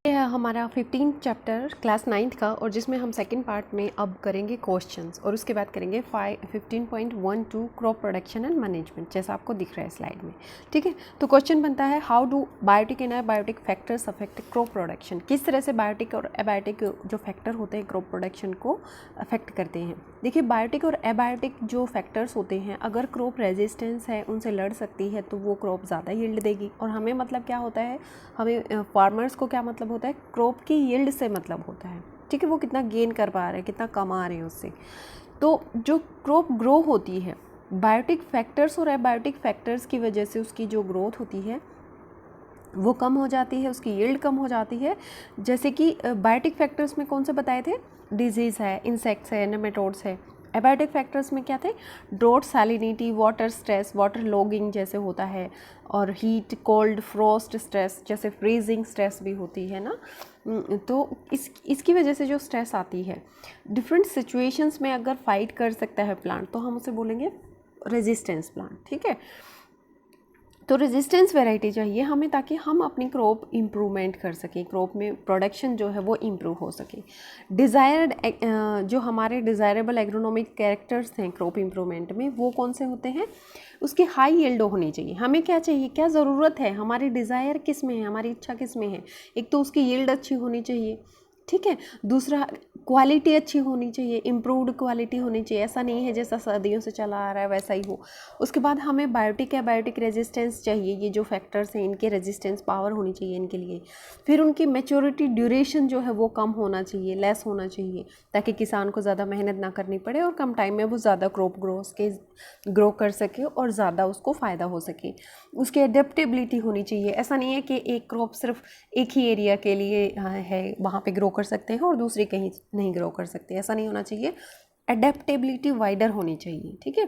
ये है हमारा 15 चैप्टर क्लास 9th का, और जिसमें हम सेकंड पार्ट में अब करेंगे क्वेश्चंस, और उसके बाद करेंगे 15.12 क्रॉप प्रोडक्शन एंड मैनेजमेंट, जैसा आपको दिख रहा है स्लाइड में। ठीक है, तो क्वेश्चन बनता है how do biotic and abiotic factors affect crop production. किस तरह से बायोटिक और एबायोटिक जो फैक्टर होते हैं क्रॉप प्रोडक्शन को अफेक्ट करते हैं। देखिए, बायोटिक और एबायोटिक जो फैक्टर्स होते हैं, अगर क्रॉप रेजिस्टेंस है, उनसे लड़ सकती है, तो वो क्रॉप ज़्यादा यील्ड देगी। और हमें मतलब क्या होता है, हमें फार्मर्स को क्या मतलब होता है, क्रॉप की यील्ड से मतलब होता है। ठीक है, वो कितना गेन कर पा रहे हैं, कितना कमा रहे हैं उससे। तो जो क्रॉप ग्रो होती है, बायोटिक फैक्टर्स और एबायोटिक फैक्टर्स की वजह से उसकी जो ग्रोथ होती है वो कम हो जाती है, उसकी यील्ड कम हो जाती है। जैसे कि बायोटिक फैक्टर्स में कौन से बताए थे, डिजीज़ है, इंसेक्ट्स है, नेमेटोड्स है। एबायोटिक फैक्टर्स में क्या थे, draught, salinity, water stress, water logging जैसे होता है, और हीट, कोल्ड, फ्रोस्ट स्ट्रेस, जैसे फ्रीजिंग स्ट्रेस भी होती है ना। तो इसकी वजह से जो स्ट्रेस आती है, डिफरेंट सिचुएशंस में अगर फाइट कर सकता है प्लांट, तो हम उसे बोलेंगे रेजिस्टेंस प्लांट। ठीक है, तो रेजिस्टेंस वैरायटी चाहिए हमें, ताकि हम अपनी क्रॉप इम्प्रूवमेंट कर सकें, क्रॉप में प्रोडक्शन जो है वो इम्प्रूव हो सके। डिज़ायर्ड जो हमारे डिज़ायरेबल एग्रोनॉमिक कैरेक्टर्स हैं क्रॉप इम्प्रूवमेंट में, वो कौन से होते हैं, उसकी हाई यील्ड होनी चाहिए। हमें क्या चाहिए, क्या ज़रूरत है, हमारी डिज़ायर किस में है, हमारी इच्छा किस में है। एक तो उसकी यील्ड अच्छी होनी चाहिए, ठीक है। दूसरा, क्वालिटी अच्छी होनी चाहिए, इम्प्रूव्ड क्वालिटी होनी चाहिए, ऐसा नहीं है जैसा सदियों से चला आ रहा है वैसा ही हो। उसके बाद हमें बायोटिक या बायोटिक रेजिस्टेंस चाहिए, ये जो फैक्टर्स हैं इनके रेजिस्टेंस पावर होनी चाहिए इनके लिए। फिर उनकी मैच्योरिटी ड्यूरेशन जो है वो कम होना चाहिए, लेस होना चाहिए, ताकि किसान को ज़्यादा मेहनत ना करनी पड़े और कम टाइम में वो ज़्यादा क्रॉप ग्रो कर सके और ज़्यादा उसको फ़ायदा हो सके। उसकी एडेप्टेबिलिटी होनी चाहिए, ऐसा नहीं है कि एक क्रॉप सिर्फ एक ही एरिया के लिए है, वहाँ पे ग्रो कर सकते हैं और दूसरी कहीं नहीं ग्रो कर सकते, ऐसा नहीं होना चाहिए। एडेप्टेबिलिटी वाइडर होनी चाहिए, ठीक है।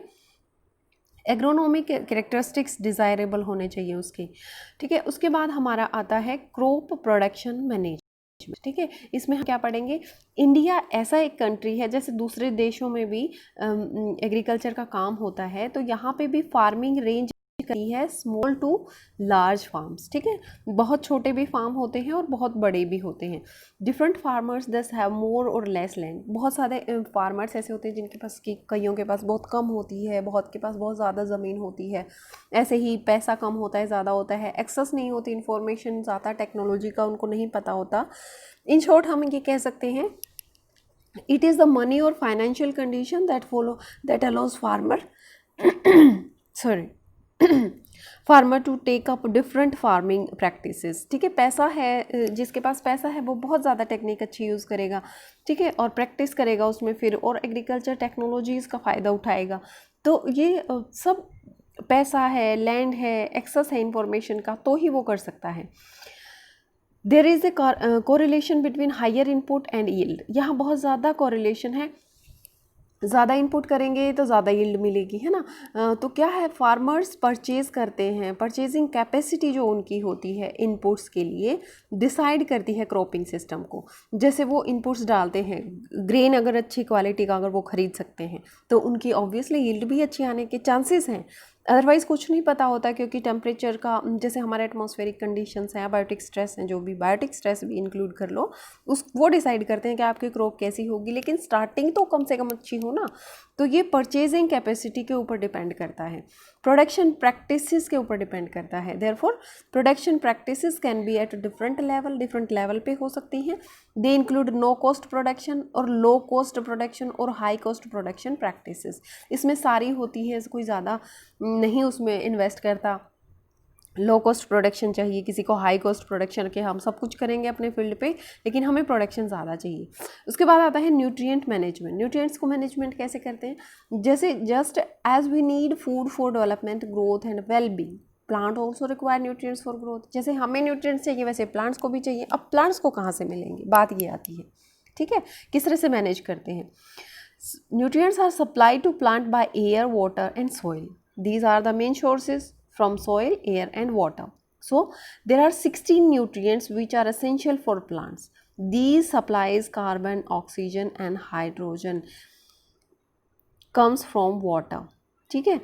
एग्रोनॉमिक कैरेक्टरिस्टिक्स डिज़ायरेबल होने चाहिए उसके, ठीक है। उसके बाद हमारा आता है क्रॉप प्रोडक्शन मैनेजमेंट। ठीक है, इसमें हम क्या पढ़ेंगे, इंडिया ऐसा एक कंट्री है, जैसे दूसरे देशों में भी एग्रीकल्चर का काम होता है, तो यहाँ पे भी फार्मिंग रेंज करी है स्मॉल टू लार्ज फार्म्स। ठीक है, बहुत छोटे भी फार्म होते हैं और बहुत बड़े भी होते हैं। डिफरेंट फार्मर्स दस हैव मोर और लेस लैंड। बहुत सारे फार्मर्स ऐसे होते हैं जिनके पास कईयों के पास बहुत कम होती है, बहुत के पास बहुत ज़्यादा ज़मीन होती है। ऐसे ही पैसा कम होता है, ज़्यादा होता है, एक्सेस नहीं होती, इन्फॉर्मेशन ज़्यादा टेक्नोलॉजी का उनको नहीं पता होता। इन शॉर्ट हम ये कह सकते हैं, इट इज़ द मनी और financial condition that allows farmer sorry farmer to take up different farming practices. ठीक है, पैसा है, जिसके पास पैसा है वो बहुत ज़्यादा टेक्निक अच्छी यूज़ करेगा, ठीक है, और प्रैक्टिस करेगा उसमें फिर, और एग्रीकल्चर टेक्नोलॉजीज़ का फ़ायदा उठाएगा। तो ये सब पैसा है, लैंड है, एक्सेस है इंफॉर्मेशन का, तो ही वो कर सकता है। There is a correlation between higher input and yield. यहाँ बहुत ज़्यादा कोरिलेशन है, ज़्यादा इनपुट करेंगे तो ज़्यादा यील्ड मिलेगी, है ना। तो क्या है, फार्मर्स परचेज करते हैं, परचेजिंग कैपेसिटी जो उनकी होती है इनपुट्स के लिए डिसाइड करती है क्रॉपिंग सिस्टम को। जैसे वो इनपुट्स डालते हैं, ग्रेन अगर अच्छी क्वालिटी का अगर वो खरीद सकते हैं, तो उनकी ऑब्वियसली यील्ड भी अच्छी आने के चांसेस हैं। अदरवाइज़ कुछ नहीं पता होता, क्योंकि टेम्परेचर का, जैसे हमारे एटमॉस्फेरिक कंडीशंस हैं, बायोटिक स्ट्रेस हैं, जो भी बायोटिक स्ट्रेस भी इंक्लूड कर लो, वो डिसाइड करते हैं कि आपकी क्रॉप कैसी होगी। लेकिन स्टार्टिंग तो कम से कम अच्छी हो ना। तो ये परचेजिंग कैपेसिटी के ऊपर डिपेंड करता है, प्रोडक्शन प्रैक्टिसेस के ऊपर डिपेंड करता है। Therefore production practices can be at different level पे हो सकती हैं। They include no cost production और लो कॉस्ट प्रोडक्शन और हाई कॉस्ट प्रोडक्शन प्रैक्टिसेस। इसमें सारी होती है, कोई ज़्यादा नहीं उसमें इन्वेस्ट करता। लो कॉस्ट प्रोडक्शन चाहिए किसी को, हाई कॉस्ट प्रोडक्शन के हम सब कुछ करेंगे अपने फील्ड पे, लेकिन हमें प्रोडक्शन ज़्यादा चाहिए। उसके बाद आता है न्यूट्रिएंट मैनेजमेंट। न्यूट्रिएंट्स को मैनेजमेंट कैसे करते हैं, जैसे just as we need food for development, growth and well being, plant also require nutrients for growth. जैसे हमें न्यूट्रिएंट्स चाहिए, वैसे प्लांट्स को भी चाहिए। अब प्लांट्स को कहाँ से मिलेंगे, बात ये आती है, ठीक है, किस तरह से मैनेज करते हैं। Nutrients are supplied to plant by air, water and soil. These are the main sources from soil, air and water. So there are 16 nutrients which are essential for plants. These supplies carbon, oxygen and hydrogen comes from water. ठीक है।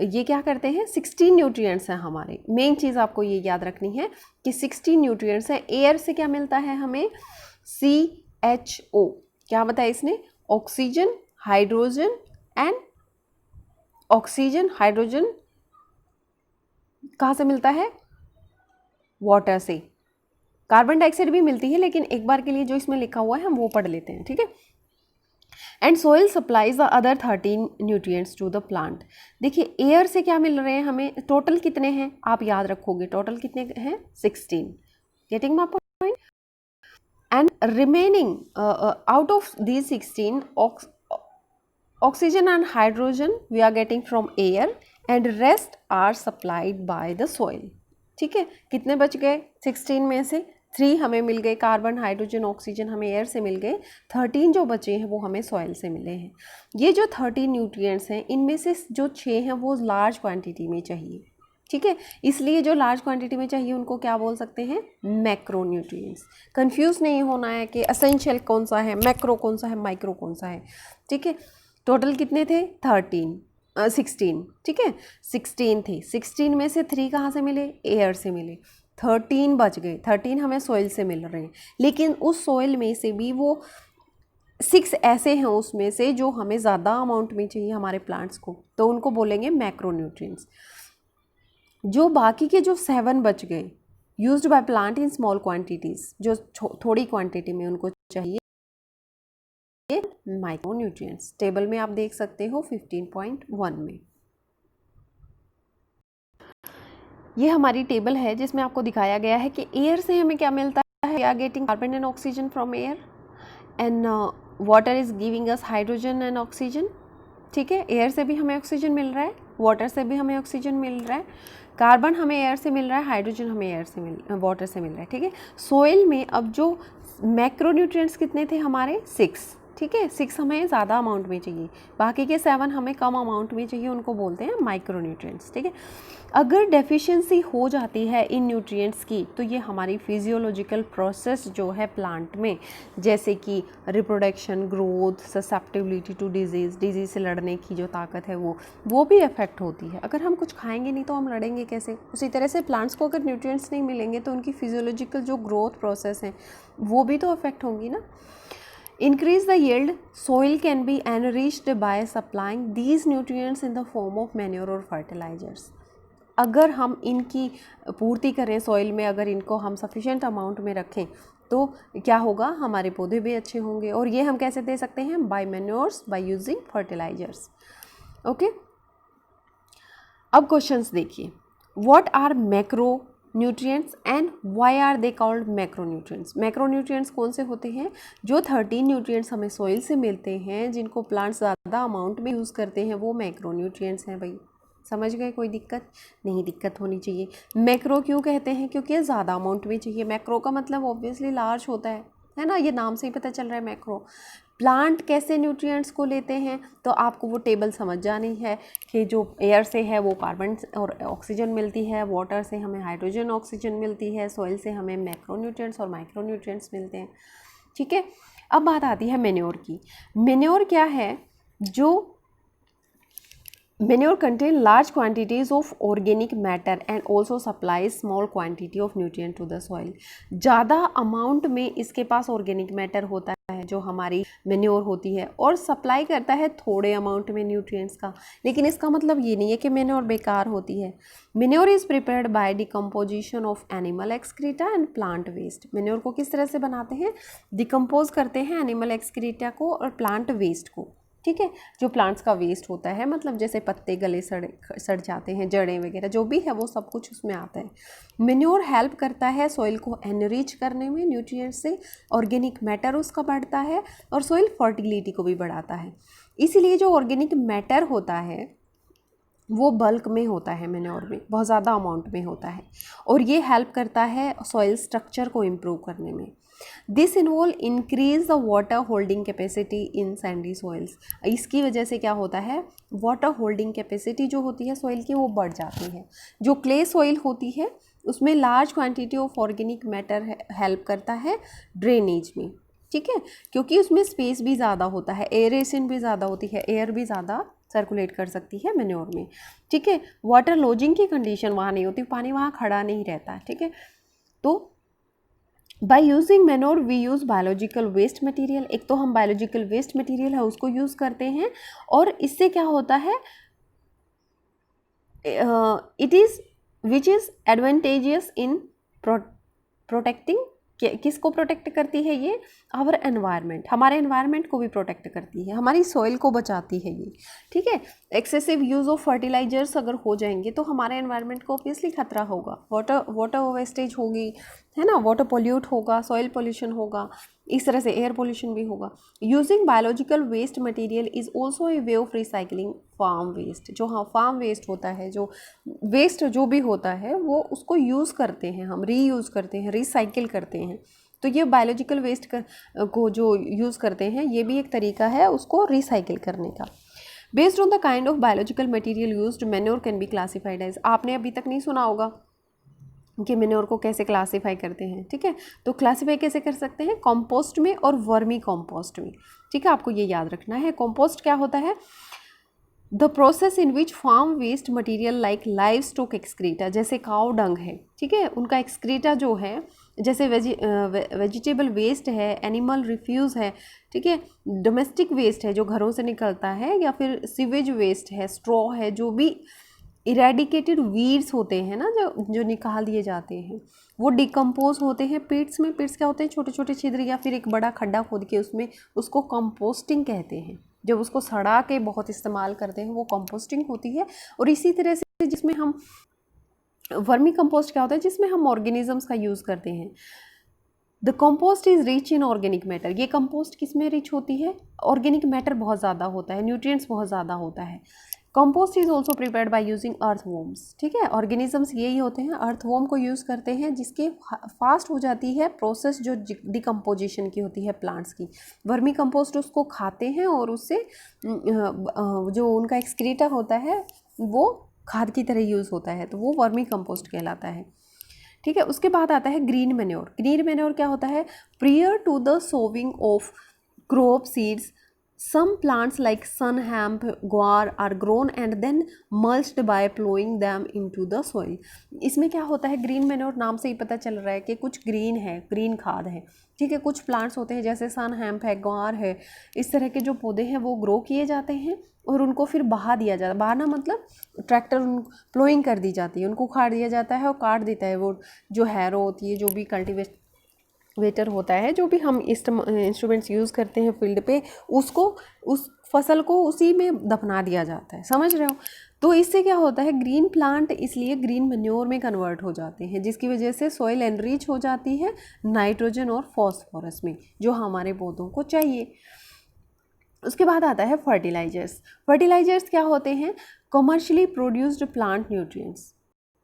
ये क्या करते हैं, 16 nutrients हैं हमारे। Main चीज़ आपको ये याद रखनी है कि 16 न्यूट्रिएंट्स हैं। एयर से क्या मिलता है हमें, CHO। क्या बताया इसने, oxygen, hydrogen and oxygen, hydrogen कहाँ से मिलता है, वाटर से। कार्बन डाइऑक्साइड भी मिलती है, लेकिन एक बार के लिए जो इसमें लिखा हुआ है हम वो पढ़ लेते हैं, ठीक है। And soil supplies the other 13 nutrients to the plant. देखिए एयर से क्या मिल रहे हैं हमें, टोटल कितने हैं आप याद रखोगे, टोटल कितने हैं, 16। Getting my point. And remaining out of these 16, oxygen and hydrogen we are getting from air and rest are supplied by the soil। ठीक है, कितने बच गए, 16 में से 3 हमें मिल गए, कार्बन, हाइड्रोजन, ऑक्सीजन हमें एयर से मिल गए, 13 जो बचे हैं वो हमें सॉइल से मिले हैं। ये जो 13 न्यूट्रिएंट्स हैं इनमें से जो 6 हैं वो लार्ज क्वांटिटी में चाहिए, ठीक है। इसलिए जो लार्ज क्वांटिटी में चाहिए उनको क्या बोल सकते हैं, मैक्रो न्यूट्रिएंट्स। कंफ्यूज नहीं होना है कि एसेंशियल कौन सा है, मैक्रो कौन सा है, माइक्रो कौन सा है, ठीक है। टोटल कितने थे, 16, ठीक है, 16 थे। 16 में से 3 कहाँ से मिले, एयर से मिले, 13 बच गए। 13 हमें सॉइल से मिल रहे हैं, लेकिन उस सॉइल में से भी वो 6 ऐसे हैं उसमें से जो हमें ज़्यादा अमाउंट में चाहिए हमारे प्लांट्स को, तो उनको बोलेंगे मैक्रोन्यूट्रिएंट्स। जो बाकी के जो 7 बच गए, used by plant in small quantities, जो थोड़ी क्वांटिटी में उनको चाहिए, माइक्रोन्यूट्रिएंट्स। टेबल में आप देख सकते हो 15.1 में। ये हमारी टेबल है जिसमें आपको दिखाया गया है कि एयर से हमें क्या मिलता है, we are getting carbon and oxygen from air and water is giving us hydrogen and oxygen, ठीक है। एयर से भी हमें ऑक्सीजन मिल रहा है, वाटर से भी हमें ऑक्सीजन मिल रहा है, कार्बन हमें एयर से मिल रहा है, हाइड्रोजन हमें एयर से वाटर से मिल रहा है, ठीक है। सोइल में अब जो मैक्रोन्यूट्रिएंट्स कितने थे हमारे, 6, ठीक है। 6 हमें ज़्यादा अमाउंट में चाहिए, बाकी के 7 हमें कम अमाउंट में चाहिए, उनको बोलते हैं माइक्रोन्यूट्रिएंट्स, ठीक है। अगर डेफिशिएंसी हो जाती है इन न्यूट्रिएंट्स की, तो ये हमारी फिजियोलॉजिकल प्रोसेस जो है प्लांट में, जैसे कि reproduction, growth, susceptibility to disease से लड़ने की जो ताकत है वो भी अफेक्ट होती है। अगर हम कुछ खाएंगे नहीं तो हम लड़ेंगे कैसे। उसी तरह से प्लांट्स को अगर न्यूट्रिएंट्स नहीं मिलेंगे तो उनकी फिजियोलॉजिकल जो ग्रोथ प्रोसेस है वो भी तो अफेक्ट होंगी ना। Increase the yield, soil can be enriched by supplying these nutrients in the form of manure or fertilizers। अगर हम इनकी पूर्ति करें सॉइल में, अगर इनको हम सफिशेंट अमाउंट में रखें तो क्या होगा, हमारे पौधे भी अच्छे होंगे। और ये हम कैसे दे सकते हैं, by manures, by using fertilisers, okay. अब क्वेश्चंस देखिए, what are macro nutrients and why are they called macronutrients. Macronutrients कौन से होते हैं, जो 13 न्यूट्रिएंट्स हमें सॉइल से मिलते हैं, जिनको प्लांट्स ज़्यादा अमाउंट में यूज़ करते हैं, वो मैक्रोन्यूट्रिएंट्स हैं। भाई समझ गए, कोई दिक्कत नहीं, दिक्कत होनी चाहिए। मैक्रो क्यों कहते हैं, क्योंकि ये ज़्यादा अमाउंट में चाहिए। मैक्रो का मतलब ऑब्वियसली लार्ज होता है ना, ये नाम से ही पता चल रहा है मैक्रो। प्लांट कैसे न्यूट्रिएंट्स को लेते हैं, तो आपको वो टेबल समझ जानी है कि जो एयर से है वो कार्बन और ऑक्सीजन मिलती है, वाटर से हमें हाइड्रोजन ऑक्सीजन मिलती है, सॉइल से हमें मैक्रोन्यूट्रिएंट्स और माइक्रोन्यूट्रिएंट्स मिलते हैं, ठीक है। अब बात आती है मेन्योर की। मेन्योर क्या है, जो Manure contain large quantities of organic matter and also supplies small quantity of nutrient to the soil। ज़्यादा अमाउंट में इसके पास ऑर्गेनिक मैटर होता है जो हमारी मेन्योर होती है, और सप्लाई करता है थोड़े अमाउंट में न्यूट्रिएंट्स का। लेकिन इसका मतलब ये नहीं है कि मेन्योर बेकार होती है। Manure is prepared by decomposition of animal excreta and plant waste. Manure को किस तरह से बनाते हैं, डिकम्पोज करते हैं एनिमल एक्सक्रीटा को और प्लांट वेस्ट को, ठीक है। जो प्लांट्स का वेस्ट होता है, मतलब जैसे पत्ते गले सड़ जाते हैं, जड़ें वगैरह जो भी है वो सब कुछ उसमें आता है। मेन्योर हेल्प करता है सॉइल को एनरिच करने में न्यूट्रिएंट्स से, ऑर्गेनिक मैटर उसका बढ़ता है और सॉइल फर्टिलिटी को भी बढ़ाता है। इसीलिए जो ऑर्गेनिक मैटर होता है वो बल्क में होता है, मेन्योर में बहुत ज़्यादा अमाउंट में होता है, और ये हेल्प करता है सॉइल स्ट्रक्चर को इम्प्रूव करने में। This involve increase the water holding capacity in Sandy soils. इसकी वजह से क्या होता है, वाटर होल्डिंग कैपेसिटी जो होती है सॉइल की वो बढ़ जाती है। जो क्ले सॉइल होती है उसमें large quantity of organic matter help करता है ड्रेनेज में, ठीक है, क्योंकि उसमें स्पेस भी ज़्यादा होता है, एरेशन भी ज़्यादा होती है, एयर भी ज़्यादा सर्कुलेट कर सकती है मेन्योर में, ठीक है। वाटर लॉजिंग की कंडीशन वहाँ नहीं होती, पानी वहाँ खड़ा नहीं रहता, ठीक है। तो by using manure we use biological waste material, एक तो हम बायोलॉजिकल वेस्ट मटेरियल है उसको यूज़ करते हैं, और इससे क्या होता है, it is which is advantageous in protecting, किसको प्रोटेक्ट करती है ये, आवर एनवायरनमेंट, हमारे एनवायरनमेंट को भी प्रोटेक्ट करती है, हमारी सॉइल को बचाती है ये, ठीक है। एक्सेसिव यूज़ ऑफ फर्टिलाइजर्स अगर हो जाएंगे तो हमारे एनवायरनमेंट को ऑब्वियसली खतरा होगा, वाटर वेस्टेज होगी, है ना, वाटर पोल्यूट होगा, सॉइल पोल्यूशन होगा, इस तरह से एयर पोल्यूशन भी होगा। Using biological waste material is also a way of recycling farm waste, जो हाँ फार्म वेस्ट होता है, जो वेस्ट जो भी होता है वो उसको यूज़ करते हैं, हम रीयूज़ करते हैं, रिसाइकिल करते हैं। तो ये बायोलॉजिकल वेस्ट को जो यूज़ करते हैं ये भी एक तरीका है उसको रिसाइकिल करने का। Based on the kind of biological material used manure can be classified as, आपने अभी तक नहीं सुना होगा कि मैन्योर को कैसे क्लासीफाई करते हैं, ठीक है। तो क्लासीफाई कैसे कर सकते हैं, कंपोस्ट में और वर्मी कंपोस्ट में, ठीक है। आपको ये याद रखना है। कंपोस्ट क्या होता है, the process in which farm waste material like livestock excreta, जैसे काउ डंग है, ठीक है, उनका एक्सक्रीटा जो है, जैसे वेजिटेबल वेस्ट है, एनिमल रिफ्यूज़ है, ठीक है, डोमेस्टिक वेस्ट है जो घरों से निकलता है, या फिर सीवेज वेस्ट है, स्ट्रॉ है, जो भी इरेडिकेटेड वीड्स होते हैं ना, जो निकाल दिए जाते हैं, वो डिकम्पोज होते हैं पिट्स में। पिट्स क्या होते हैं, छोटे छोटे छिद्र या फिर एक बड़ा खड्डा खोद के उसमें, उसको कंपोस्टिंग कहते हैं। जब उसको सड़ा के बहुत इस्तेमाल करते हैं वो कंपोस्टिंग होती है। और इसी तरह से जिसमें हम वर्मी कंपोस्ट क्या होता है, जिसमें हम ऑर्गेनिजम्स का यूज़ करते हैं। The compost is rich in organic matter, ये कंपोस्ट किस में रिच होती है, ऑर्गेनिक मैटर बहुत ज़्यादा होता है, न्यूट्रिएंट्स बहुत ज़्यादा होता है। Compost is also prepared by using earthworms, ठीक है, ऑर्गेनिजम्स यही होते हैं, अर्थवॉर्म को यूज़ करते हैं, जिसके फास्ट हो जाती है प्रोसेस जो डिकम्पोजिशन की होती है प्लांट्स की। वर्मी कंपोस्ट उसको खाते हैं और उससे जो उनका एक्सक्रीटा होता है वो खाद की तरह यूज़ होता है, तो वो वर्मी कंपोस्ट कहलाता है, ठीक है। उसके बाद आता है ग्रीन मैन्योर। ग्रीन मैन्योर क्या होता है, prior to the sowing of crop seeds some plants like sun hemp guar are grown and then mulched by plowing them into the soil। इसमें क्या होता है, ग्रीन मैन्योर नाम से ही पता चल रहा है कि कुछ ग्रीन है, ग्रीन खाद है, ठीक है। कुछ प्लांट्स होते हैं जैसे सन हेम्प है, ग्वार है, इस तरह के जो पौधे हैं वो ग्रो किए जाते हैं और उनको फिर बहा दिया जाता है। बहाना मतलब ट्रैक्टर प्लोइंग कर दी जाती है, उनको उखाड़ दिया जाता है और काट देता है, वो जो हैरो होती है, जो भी कल्टीवेटर होता है, जो भी हम इंस्ट्रूमेंट्स यूज़ करते हैं फील्ड पे, उसको उस फसल को उसी में दफना दिया जाता है, समझ रहे हो। तो इससे क्या होता है, ग्रीन प्लांट इसलिए ग्रीन मैन्योर में कन्वर्ट हो जाते हैं, जिसकी वजह से सॉइल एनरिच हो जाती है नाइट्रोजन और फॉस्फोरस में, जो हमारे पौधों को चाहिए। उसके बाद आता है फर्टिलाइजर्स। फर्टिलाइजर्स क्या होते हैं, commercially produced plant nutrients,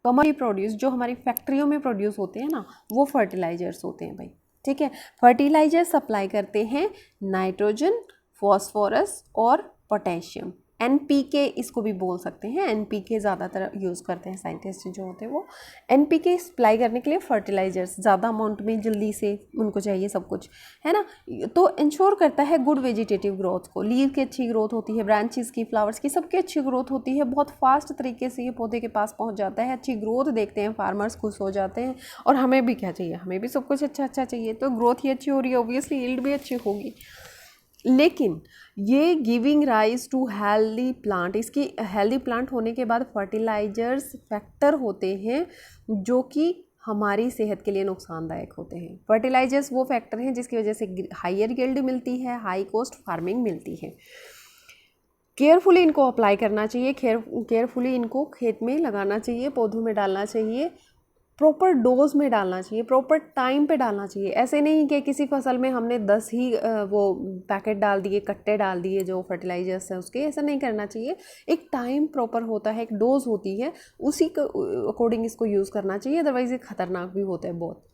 commercially produce जो हमारी फैक्ट्रियों में प्रोड्यूस होते हैं ना, वो फर्टिलाइजर्स होते हैं भाई, ठीक है। फर्टिलाइजर सप्लाई करते हैं नाइट्रोजन, फॉस्फोरस और पोटेशियम, एनपीके इसको भी बोल सकते हैं। एनपीके ज़्यादातर यूज़ करते हैं साइंटिस्ट जो होते हैं वो, एनपीके सप्लाई करने के लिए फर्टिलाइजर्स ज़्यादा अमाउंट में जल्दी से उनको चाहिए सब कुछ, है ना। तो इंश्योर करता है गुड वेजिटेटिव ग्रोथ को, लीव की अच्छी ग्रोथ होती है, ब्रांचेस की, फ्लावर्स की, सबकी अच्छी ग्रोथ होती है, बहुत फास्ट तरीके से ये पौधे के पास पहुँच जाता है। अच्छी ग्रोथ देखते हैं फार्मर्स, खुश हो जाते हैं। और हमें भी क्या चाहिए, हमें भी सब कुछ अच्छा अच्छा चाहिए, तो ग्रोथ ही अच्छी हो रही है, ऑब्वियसली यील्ड भी अच्छी होगी। लेकिन ये giving rise to healthy plant, इसकी हेल्दी प्लांट होने के बाद फर्टिलाइजर्स फैक्टर होते हैं जो कि हमारी सेहत के लिए नुकसानदायक होते हैं। फर्टिलाइजर्स वो फैक्टर हैं जिसकी वजह से हायर यील्ड मिलती है, हाई कॉस्ट फार्मिंग मिलती है। केयरफुली इनको अप्लाई करना चाहिए, केयरफुली इनको खेत में लगाना चाहिए, पौधों में डालना चाहिए, प्रॉपर डोज में डालना चाहिए, प्रॉपर टाइम पे डालना चाहिए। ऐसे नहीं कि किसी फसल में हमने 10 ही वो पैकेट डाल दिए, कट्टे डाल दिए जो फर्टिलाइजर्स हैं उसके, ऐसा नहीं करना चाहिए। एक टाइम प्रॉपर होता है, एक डोज होती है, उसी के अकॉर्डिंग इसको यूज़ करना चाहिए, अदरवाइज़ ये खतरनाक भी होता है बहुत।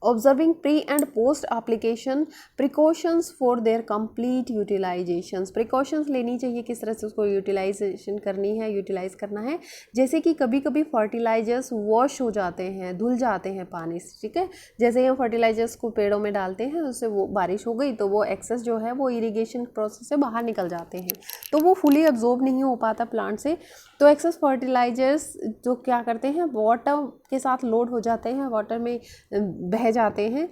Observing pre and post application precautions for their complete utilisations. Precautions लेनी चाहिए, किस तरह से उसको यूटिलाइजेशन करनी है, यूटिलाइज करना है। जैसे कि कभी कभी फर्टिलाइजर्स वॉश हो जाते हैं, धुल जाते हैं पानी से, ठीक है। जैसे ही हम फर्टिलाइजर्स को पेड़ों में डालते हैं, उससे वो बारिश हो गई तो वो एक्सेस जो है वो इरीगेशन प्रोसेस से बाहर निकल जाते हैं, तो वो फुली अब्जॉर्ब नहीं हो पाता प्लांट से। तो एक्सेस फर्टिलाइजर्स जो क्या करते हैं, वाटर के साथ लोड हो जाते हैं, वाटर में बह जाते हैं,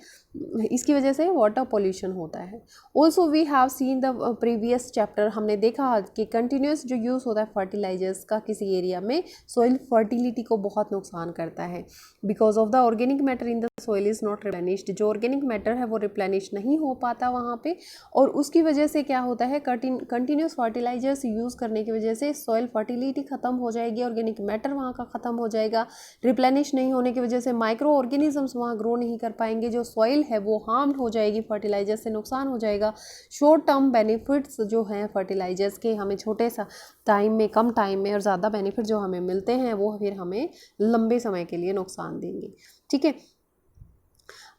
इसकी वजह से वाटर पोल्यूशन होता है। Also we have seen the previous chapter, हमने देखा कि कंटिन्यूस जो यूज़ होता है फर्टिलाइजर्स का किसी एरिया में सॉइल फर्टिलिटी को बहुत नुकसान करता है। Because of the organic matter in the soil is not replenished, जो ऑर्गेनिक मैटर है वो रिप्लेनिश नहीं हो पाता वहाँ पे, और उसकी वजह से क्या होता है, कंटिन्यूस फर्टिलाइजर्स यूज़ करने की वजह से सॉइल फर्टिलिटी ख़त्म हो जाएगी, ऑर्गेनिक मैटर वहाँ का ख़त्म हो जाएगा। रिप्लेनिश नहीं होने की वजह से माइक्रो ऑर्गेनिजम्स वहाँ ग्रो नहीं कर पाएंगे, जो सॉइल है वो हार्म्ड हो जाएगी, फर्टिलाइजर से नुकसान हो जाएगा। शॉर्ट टर्म बेनिफिट्स जो हैं फर्टिलाइजर्स के, हमें छोटे सा टाइम में, कम टाइम में और ज़्यादा बेनिफिट जो हमें मिलते हैं, वो फिर हमें लंबे समय के लिए नुकसान देंगे, ठीक है।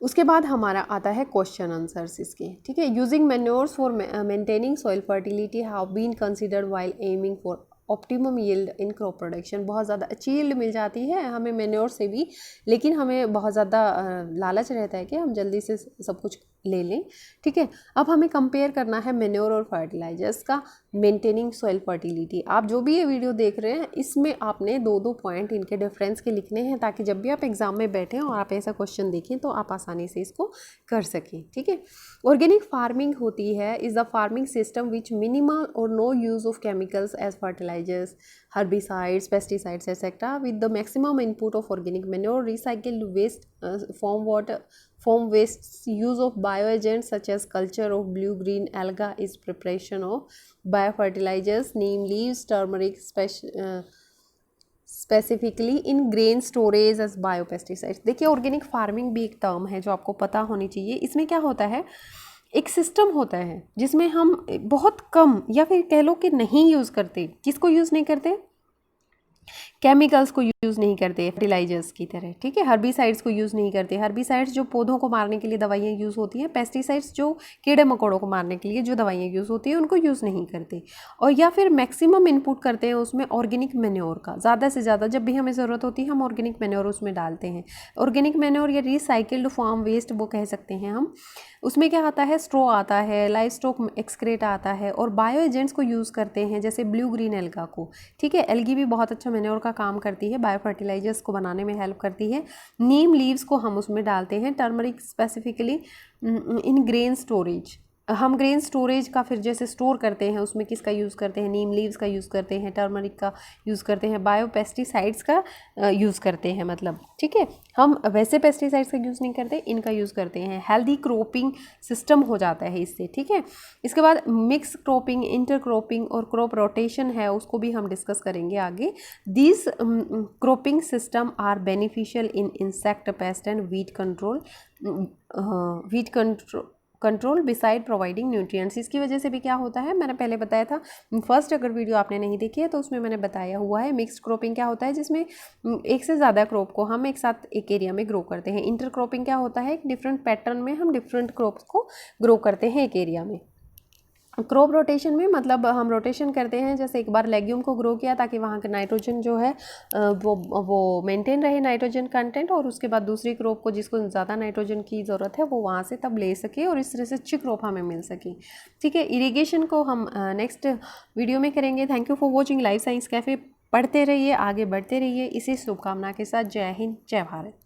उसके बाद हमारा आता है क्वेश्चन आंसर्स इसके, ठीक है। Using manures for maintaining soil fertility have been considered while aiming for optimum yield in crop production. बहुत ज़्यादा अच्छी यील्ड मिल जाती है हमें मैन्योर से भी, लेकिन हमें बहुत ज़्यादा लालच रहता है कि हम जल्दी से सब कुछ ले लें, ठीक है। अब हमें कंपेयर करना है मैन्योर और फर्टिलाइजर्स का मेंटेनिंग सॉइल फर्टिलिटी। आप जो भी ये वीडियो देख रहे हैं, इसमें आपने दो दो पॉइंट इनके डिफरेंस के लिखने हैं, ताकि जब भी आप एग्जाम में बैठें और आप ऐसा क्वेश्चन देखें तो आप आसानी से इसको कर सकें, ठीक है। ऑर्गेनिक फार्मिंग होती है is the farming system which minimal और no use of chemicals as fertilizers, herbicides, pesticides, etc. with the maximum input of organic manure, recycled waste, farm waste, use of bioagents such as culture of blue-green alga is preparation of biofertilizers, neem leaves, turmeric, specifically in grain storage as biopesticides. देखिए organic farming भी एक term है जो आपको पता होनी चाहिए। इसमें क्या होता है, एक सिस्टम होता है जिसमें हम बहुत कम या फिर कह लो कि नहीं यूज़ करते। किसको यूज़ नहीं करते, केमिकल्स को यूज़ नहीं करते फर्टिलाइजर्स की तरह, ठीक है। हर्बिसाइड्स को यूज़ नहीं करते। हर्बिसाइड्स जो पौधों को मारने के लिए दवाइयाँ यूज़ होती हैं, पेस्टिसाइड्स जो कीड़े मकोड़ों को मारने के लिए जो दवाइयाँ यूज़ होती हैं उनको यूज़ नहीं करते। और या फिर मैक्सिमम इनपुट करते हैं उसमें ऑर्गेनिक मैन्योर का, ज़्यादा से ज़्यादा जब भी हमें ज़रूरत होती है हम ऑर्गेनिक मैन्योर उसमें डालते हैं। ऑर्गेनिक मैन्योर या रिसाइकिल्ड फार्म वेस्ट वो कह सकते हैं हम। उसमें क्या आता है, स्ट्रॉ आता है, लाइव स्टॉक एक्सक्रेट आता है, और बायो एजेंट्स को यूज़ करते हैं जैसे ब्लू ग्रीन एल्गा को, ठीक है। एल्गी भी बहुत अच्छा मैन्योर का काम करती है, बायो फर्टिलाइजर्स को बनाने में हेल्प करती है। नीम लीव्स को हम उसमें डालते हैं, turmeric specifically in grain storage. हम ग्रेन स्टोरेज का फिर जैसे स्टोर करते हैं उसमें किसका यूज़ करते हैं, नीम लीव्स का यूज़ करते हैं, टर्मरिक का यूज़ करते हैं, बायो पेस्टिसाइड्स का यूज़ करते हैं, मतलब ठीक है। हम वैसे पेस्टिसाइड्स का यूज़ नहीं करते, इनका यूज़ करते हैं। हेल्दी क्रॉपिंग सिस्टम हो जाता है इससे, ठीक है। इसके बाद मिक्स क्रॉपिंग, इंटर क्रॉपिंग और क्रॉप रोटेशन है, उसको भी हम डिस्कस करेंगे आगे। These cropping system are beneficial in insect pest and weed control beside providing nutrients. इसकी वजह से भी क्या होता है, मैंने पहले बताया था, फर्स्ट अगर वीडियो आपने नहीं देखी है तो उसमें मैंने बताया हुआ है। मिक्स्ड क्रॉपिंग क्या होता है, जिसमें एक से ज़्यादा क्रॉप को हम एक साथ एक एरिया में ग्रो करते हैं। इंटर क्रॉपिंग क्या होता है, एक डिफरेंट पैटर्न में हम डिफरेंट क्रॉप्स को ग्रो करते हैं एक एरिया में। क्रॉप रोटेशन में मतलब हम रोटेशन करते हैं, जैसे एक बार लेग्यूम को ग्रो किया ताकि वहाँ का नाइट्रोजन जो है वो मेंटेन रहे, नाइट्रोजन कंटेंट, और उसके बाद दूसरी क्रॉप को जिसको ज़्यादा नाइट्रोजन की ज़रूरत है वो वहाँ से तब ले सके और इस तरह से अच्छी क्रॉप हमें मिल सके, ठीक है। इरिगेशन को हम नेक्स्ट वीडियो में करेंगे। Thank you for watching life science cafe. पढ़ते रहिए, आगे बढ़ते रहिए, इसी शुभकामना के साथ जय हिंद, जय भारत।